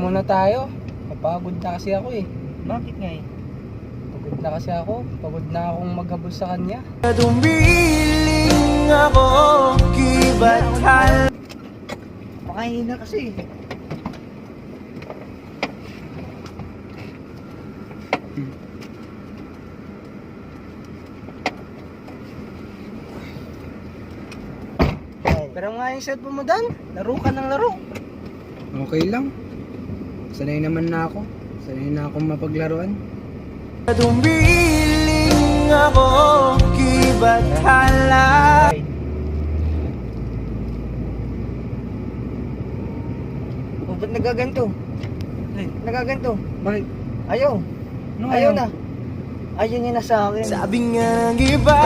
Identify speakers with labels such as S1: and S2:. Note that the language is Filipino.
S1: muna tayo. Napagod na kasi ako eh.
S2: Bakit nga eh?
S1: Pagod na kasi ako. Pagod na akong maghabol sa kanya.
S3: Dumiling ako, kibatal.
S2: Pakainin na kasi.
S1: Pero nga yung cellphone mo, Dan. Laro ka ng laro.
S4: Okay lang. Sanay naman na ako. Sanay na akong mapaglaruan.
S3: Dumiling ako, kibatala.
S2: O, ba't nagaganto? Nagaganto?
S4: Bakit?
S2: Ayaw.
S4: Ano
S2: Ayaw na. Ayaw niya na sa akin.
S3: Sabi nga ng iba,